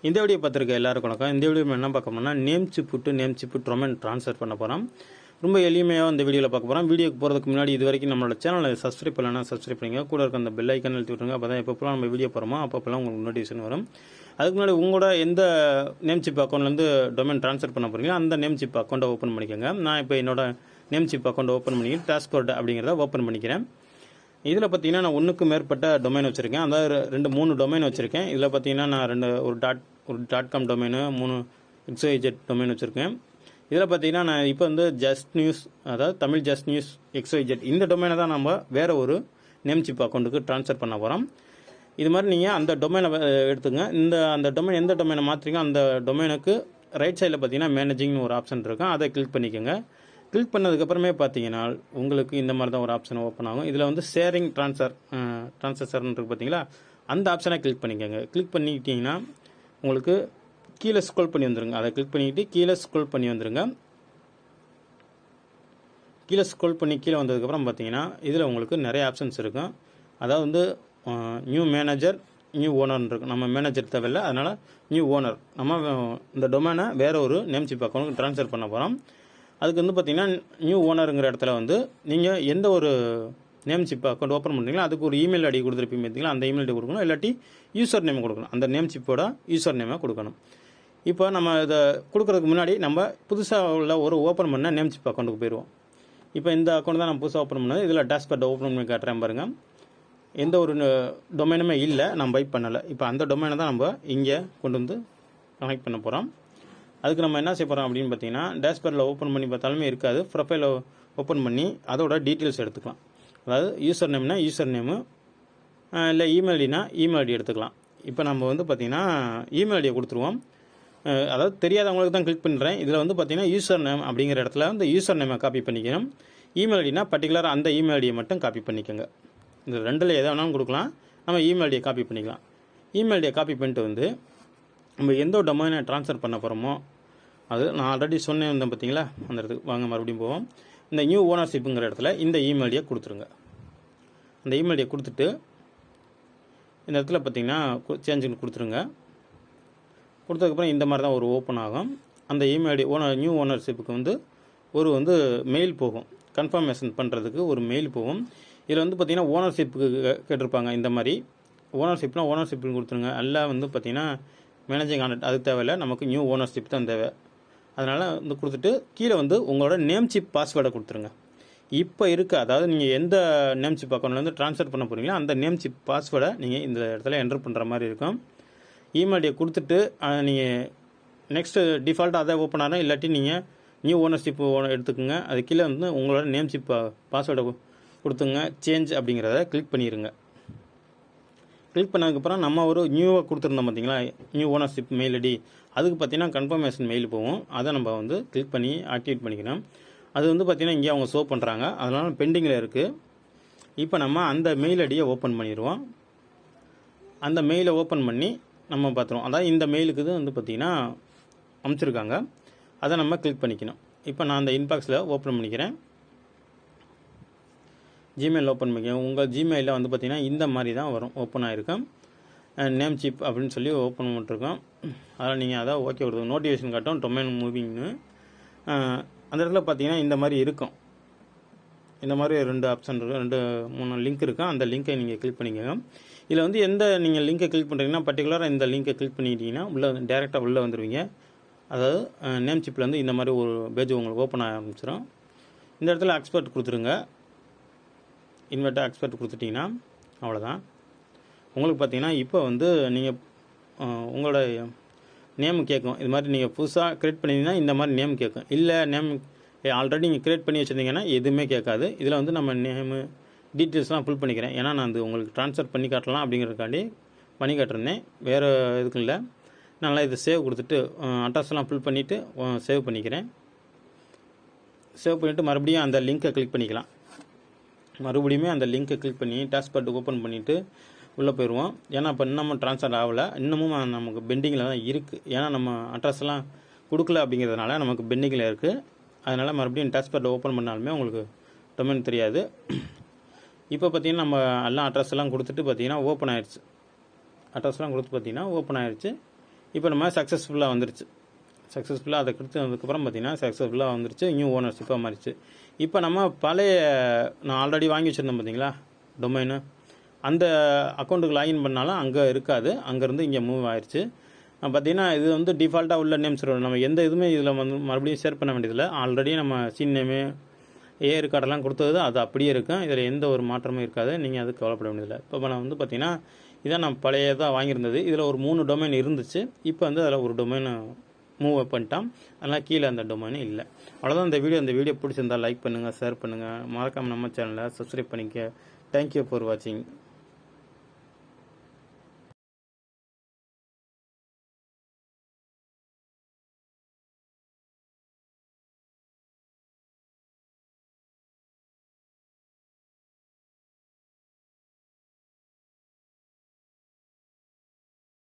இந்த வீடியோ பார்த்துருக்க எல்லாருக்கும் வணக்கம். இந்த வீடியோ என்ன பார்க்க போறோம்னா நேம் சிப் டொமைன் ட்ரான்ஸ்ஃபர் பண்ண போகிறோம். ரொம்ப எளிமையாக இந்த வீடியோவில் பார்க்க போகிறோம். வீடியோக்கு போகிறதுக்கு முன்னாடி இது வரைக்கும் நம்மளோட சேனலை சப்ஸ்கிரைப் பண்ணலன்னா சப்ஸ்கிரைப் பண்ணிங்க. கூட இருக்க அந்த பெல் ஐக்கன் அழுத்தி விட்டுருங்க. அப்போ தான் எப்போலாம் நம்ம வீடியோ போகிறோமோ அப்போலாம் உங்களுக்கு நோட்டிஃபிகேஷன் வரும். அதுக்கு முன்னாடி உங்களோட எந்த நேம் சிப் அக்கௌண்ட்லேருந்து டொமைன் ட்ரான்ஸ்ஃபர் பண்ண போகிறீங்களோ அந்த நேம் சிப் அக்கௌண்ட்டை ஓப்பன் பண்ணிக்கோங்க. நான் இப்போ என்னோட நேம் சிப் அக்கௌண்ட்டை ஓப்பன் பண்ணி டாஸ்க்போர்ட் அப்படிங்கிறத ஓப்பன் பண்ணிக்கிறேன். இதில் பார்த்தீங்கன்னா நான் ஒன்றுக்கு மேற்பட்ட டொமைன் வச்சுருக்கேன். அதாவது 3 டொமைன் வச்சுருக்கேன். இதில் பார்த்தீங்கன்னா நான் ஒரு .com டொமைனு 3 XYZ டொமைன் வச்சுருக்கேன். இதில் பார்த்தீங்கன்னா நான் இப்போ வந்து ஜஸ்ட் நியூஸ், அதாவது தமிழ் ஜஸ்ட் நியூஸ் XYZ இந்த டொமைனை தான் நம்ம வேறு ஒரு நேம் சிப் அக்கௌண்ட்டுக்கு ட்ரான்ஸ்ஃபர் பண்ண போகிறோம். இது மாதிரி நீங்கள் அந்த டொமைனை எடுத்துங்க. அந்த டொமைன் எந்த டொமைனை மாற்றுறீங்க அந்த டொமைனுக்கு ரைட் சைடில் பார்த்தீங்கன்னா மேனேஜிங்னு ஒரு ஆப்ஷன் இருக்கும். அதை கிளிக் பண்ணிக்கோங்க. கிளிக் பண்ணதுக்கப்புறமே பார்த்தீங்கன்னா உங்களுக்கு இந்த மாதிரி தான் ஒரு ஆப்ஷன் ஓப்பன் ஆகும். இதில் வந்து ஷேரிங் ட்ரான்ஸ்ஃபர்னு இருக்குது பார்த்தீங்களா, அந்த ஆப்ஷனை கிளிக் பண்ணிக்கோங்க. கிளிக் பண்ணிக்கிட்டிங்கன்னா உங்களுக்கு கீழே ஸ்க்ரோல் பண்ணி வந்துருங்க. அதை கிளிக் பண்ணிக்கிட்டு கீழே ஸ்க்ரோல் பண்ணி வந்துருங்க. கீழே வந்ததுக்கப்புறம் பார்த்தீங்கன்னா இதில் உங்களுக்கு நிறைய ஆப்ஷன்ஸ் இருக்கும். அதாவது வந்து நியூ மேனேஜர், நியூ ஓனர்னு இருக்கும். நம்ம மேனேஜர் தேவையில்லை, அதனால் நியூ ஓனர். நம்ம இந்த டொமைனை வேறு ஒரு நேம் சிப் அக்கௌண்ட்டுக்கு ட்ரான்ஸ்ஃபர் பண்ண போகிறோம். அதுக்கு வந்து பார்த்தீங்கன்னா நியூ ஓனருங்கிற இடத்துல வந்து நீங்கள் எந்த ஒரு நேம் சிப் அக்கௌண்ட் ஓப்பன் பண்ணுறீங்களோ அதுக்கு ஒரு இமெயில் ஐடி கொடுத்துருப்பீங்க பார்த்தீங்களா, அந்த இமெயில் ஐடி கொடுக்கணும். இல்லாட்டி யூசர் நேம் கொடுக்கணும். அந்த நேம் சிப்போட யூசர் நேமை கொடுக்கணும். இப்போ நம்ம இதை கொடுக்குறதுக்கு முன்னாடி நம்ம புதுசாக உள்ள ஒரு ஓப்பன் பண்ண நேம் சிப் அக்கௌண்ட்டுக்கு போயிடுவோம். இப்போ இந்த அக்கௌண்ட் தான் நம்ம புதுசாக ஓப்பன் பண்ணது. இதில் டாஷ்போர்ட்டை ஓப்பன் பண்ணி காட்டுறேன் பாருங்கள். எந்த ஒரு டொமைனுமே இல்லை, நான் பை பண்ணலை. இப்போ அந்த டொமைனை தான் நம்ம இங்கே கொண்டு வந்து கனெக்ட் பண்ண போகிறோம். அதுக்கு நம்ம என்ன செய்ய போகிறோம் அப்படின்னு பார்த்தீங்கன்னா டேஷ்போர்டில் ஓப்பன் பண்ணி பார்த்தாலுமே இருக்காது. ப்ரொஃபைலை ஓப்பன் பண்ணி அதோட டீட்டெயில்ஸ் எடுத்துக்கலாம். அதாவது யூசர் நேம்னா யூசர் நேமு, இல்லை இமெயில் ஐடினா இமெயில் ஐடி எடுத்துக்கலாம். இப்போ நம்ம வந்து பார்த்திங்கன்னா இமெயில் ஐடியை கொடுத்துருவோம். அதாவது தெரியாதவங்களுக்கு தான் கிளிக் பண்ணுறேன். இதில் வந்து பார்த்திங்கன்னா யூசர் நேம் அப்படிங்கிற இடத்துல வந்து யூசர் நேமை காப்பி பண்ணிக்கணும். இமெயில் ஐடினா பர்டிகுலராக அந்த இமெயில் ஐடியை மட்டும் காப்பி பண்ணிக்கோங்க. இந்த ரெண்டில் எதை வேணாலும் கொடுக்கலாம். நம்ம இமெயில் ஐடியை காப்பி பண்ணிக்கலாம். இமெயில் ஐடியை காப்பி பண்ணிட்டு வந்து நம்ம எந்த டொமைனை ட்ரான்ஸ்ஃபர் பண்ண போகிறோமோ அது நான் ஆல்ரெடி சொன்னேன் வந்தேன் பார்த்தீங்களா, அந்த இடத்துக்கு வாங்க மறுபடியும் போவோம். இந்த நியூ ஓனர்ஷிப்புங்கிற இடத்துல இந்த இமெயில் ஐடியை கொடுத்துருங்க. அந்த இமெயில் ஐடியை கொடுத்துட்டு இந்த இடத்துல பார்த்தீங்கன்னா சேஞ்சுன்னு கொடுத்துருங்க. கொடுத்ததுக்கப்புறம் இந்த மாதிரி தான் ஒரு ஓப்பன் ஆகும். அந்த இமெயில் ஐடி நியூ ஓனர்ஷிப்புக்கு வந்து மெயில் போகும். கன்ஃபர்மேஷன் பண்ணுறதுக்கு ஒரு மெயில் போகும். இதில் வந்து பார்த்திங்கன்னா ஓனர்ஷிப்புக்கு கேட்டிருப்பாங்க. இந்த மாதிரி ஓனர்ஷிப்னு கொடுத்துருங்க. எல்லாம் வந்து பார்த்திங்கன்னா மேனேஜிங் கான்டாக்ட் அது தேவையில்லை, நமக்கு நியூ ஓனர்ஷிப் தான் தேவை. அதனால் வந்து கொடுத்துட்டு கீழே வந்து உங்களோட நேம் சிப் பாஸ்வேர்டை கொடுத்துருங்க. இப்போ அதாவது நீங்கள் எந்த நேம் சிப் அக்கௌண்ட்லேருந்து ட்ரான்ஸ்ஃபர் பண்ண போகிறீங்களோ அந்த நேம் சிப் பாஸ்வேர்டை நீங்கள் இந்த இடத்துல என்டர் பண்ணுற மாதிரி இருக்கும். இமெயில் ஐடியை கொடுத்துட்டு நீங்கள் நெக்ஸ்ட்டு டிஃபால்ட்டாக அதை ஓப்பன் ஆகும். இல்லாட்டி நீங்கள் நியூ ஓனர்ஷிப் எடுத்துக்கோங்க. அது கீழே வந்து உங்களோட நேம் சிப் பாஸ்வேர்டை கொடுத்துங்க. சேஞ்ச் அப்படிங்கிறத கிளிக் பண்ணிடுங்க. கிளிக் பண்ணதுக்கப்புறம் நம்ம ஒரு நியூவாக கொடுத்துருந்தோம் பார்த்தீங்களா, நியூ ஓனர்ஷிப் மெயில் ஐடி, அதுக்கு பார்த்தீங்கன்னா கன்ஃபர்மேஷன் மெயில் போகும். அதை நம்ம வந்து கிளிக் பண்ணி ஆக்டிவேட் பண்ணிக்கணும். அது வந்து பார்த்திங்கன்னா இங்கே அவங்க ஷோ பண்ணுறாங்க, அதனால் பெண்டிங்கில் இருக்குது. இப்போ நம்ம அந்த மெயில் ஐடியை ஓப்பன் பண்ணிடுவோம். அந்த மெயிலை ஓப்பன் பண்ணி நம்ம பார்த்துருவோம். அதாவது இந்த மெயிலுக்கு வந்து பார்த்திங்கன்னா அமைச்சிருக்காங்க, அதை நம்ம கிளிக் பண்ணிக்கணும். இப்போ நான் அந்த இன்பாக்ஸில் ஓப்பன் பண்ணிக்கிறேன். ஜிமெயில் ஓப்பன் பண்ணிக்கோங்க. உங்கள் ஜிமெயிலில் வந்து பார்த்திங்கன்னா இந்த மாதிரி தான் வரும், ஓப்பன் ஆகிருக்கும். நேம் சிப் அப்படின்னு சொல்லி ஓப்பன் பண்ணிட்டுருக்கோம். அதனால் நீங்கள் அதை ஓகே கொடுங்க. நோட்டிஃபிகேஷன் காட்டும் டொமைன் மூவிங்னு. அந்த இடத்துல பார்த்தீங்கன்னா இந்த மாதிரி இருக்கும். இந்த மாதிரி 2 ஆப்ஷன் இருக்குது, 2-3 லிங்க் இருக்குது. அந்த லிங்க்கை நீங்கள் கிளிக் பண்ணிக்கோங்க. இதில் வந்து எந்த நீங்கள் லிங்கை கிளிக் பண்ணுறீங்கன்னா பர்டிகுலராக இந்த லிங்கை கிளிக் பண்ணிக்கிட்டிங்கன்னா உள்ளே டேரெக்டாக உள்ளே வந்துடுவீங்க. அதாவது நேம் சிப்லேருந்து இந்த மாதிரி ஒரு பேஜ் உங்களுக்கு ஓப்பன் ஆக ஆரம்பிச்சிடும். இந்த இடத்துல எக்ஸ்பர்ட் கொடுத்துருங்க. எக்ஸ்பர்ட் கொடுத்துட்டிங்கன்னா அவ்வளோதான். உங்களுக்கு பார்த்தீங்கன்னா இப்போ வந்து நீங்கள் உங்களோட நேம் கேட்கும். இது மாதிரி நீங்கள் புதுசாக க்ரியேட் பண்ணிங்கன்னா இந்த மாதிரி நேம் கேட்கும். இல்லை நேம் ஆல்ரெடி நீங்கள் க்ரியேட் பண்ணி வச்சுருந்தீங்கன்னா எதுவுமே கேட்காது. இதில் வந்து நம்ம நேமு டீட்டெயில்ஸ்லாம் ஃபில் பண்ணிக்கிறேன். ஏன்னா நான் அது உங்களுக்கு ட்ரான்ஸ்ஃபர் பண்ணி காட்டலாம் அப்படிங்கிறதுக்காண்டி பண்ணி காட்டிருந்தேன், வேறு எதுக்கும் இல்லை. நல்லா இதை சேவ் கொடுத்துட்டு அட்ரஸ்லாம் ஃபில் பண்ணிவிட்டு சேவ் பண்ணிக்கிறேன். சேவ் பண்ணிவிட்டு மறுபடியும் அந்த லிங்க்கை கிளிக் பண்ணிக்கலாம். மறுபடியுமே அந்த லிங்க்கை கிளிக் பண்ணி டாஷ்போர்ட் ஓப்பன் பண்ணிவிட்டு உள்ளே போயிடுவோம். ஏன்னா இப்போ இன்னமும் ட்ரான்ஸ்ஃபர் ஆகலை, இன்னமும் நமக்கு பெண்டிங்கில் தான் இருக்குது. ஏன்னா நம்ம அட்ரஸ்லாம் கொடுக்கல அப்படிங்கிறதுனால நமக்கு பெண்டிங்கில் இருக்குது. அதனால் மறுபடியும் டாஷ்போர்ட் ஓப்பன் பண்ணாலுமே உங்களுக்கு டொமைன் தெரியாது. இப்போ பார்த்திங்கன்னா நம்ம எல்லாம் அட்ரஸ் எல்லாம் கொடுத்துட்டு பார்த்திங்கன்னா ஓப்பன் ஆயிடுச்சு. அட்ரஸ்லாம் கொடுத்து பார்த்திங்கன்னா ஓப்பன் ஆயிடுச்சு. இப்போ நம்ம சக்ஸஸ்ஃபுல்லாக வந்துருச்சு. சக்ஸஸ்ஃபுல்லாக அதை கொடுத்ததுக்கப்புறம் பார்த்தீங்கன்னா சக்ஸஸ்ஃபுல்லாக வந்துருச்சு. நியூ ஓனர்ஷிப்பாக மாறிச்சு. இப்போ நம்ம பழைய நான் ஆல்ரெடி வாங்கி வச்சுருந்தேன் பார்த்தீங்களா டொமைனு, அந்த அக்கௌண்ட்டுக்கு லாகின் பண்ணாலும் அங்கே இருக்காது, அங்கேருந்து இங்கே மூவ் ஆயிடுச்சு. பார்த்தீங்கன்னா இது வந்து டிஃபால்ட்டாக உள்ள நேம் சர்வர். நம்ம எந்த இதுவுமே இதில் வந்து மறுபடியும் ஷேர் பண்ண வேண்டியதில்லை. ஆல்ரெடி நம்ம சீன் நேமு ஏஆர் கார்டெல்லாம் கொடுத்தது அது அப்படியே இருக்கும். இதில் எந்த ஒரு மாற்றமும் இருக்காது. நீங்கள் அது கவலைப்பட வேண்டியதில்லை. இப்போ நான் வந்து பார்த்தீங்கன்னா இதான் நான் பழையதாக வாங்கியிருந்தது. இதில் ஒரு 3 டொமைன் இருந்துச்சு. இப்போ வந்து அதில் ஒரு டொமைன் மூவ் பண்ணிட்டான். அதனால் கீழே அந்த டொமைனு இல்லை. அவ்வளோதான் இந்த வீடியோ பிடிச்சிருந்தால் லைக் பண்ணுங்கள், ஷேர் பண்ணுங்கள், மறக்காமல் நம்ம சேனலை சப்ஸ்கிரைப் பண்ணிக்க. தேங்க்யூ ஃபார் வாட்சிங்.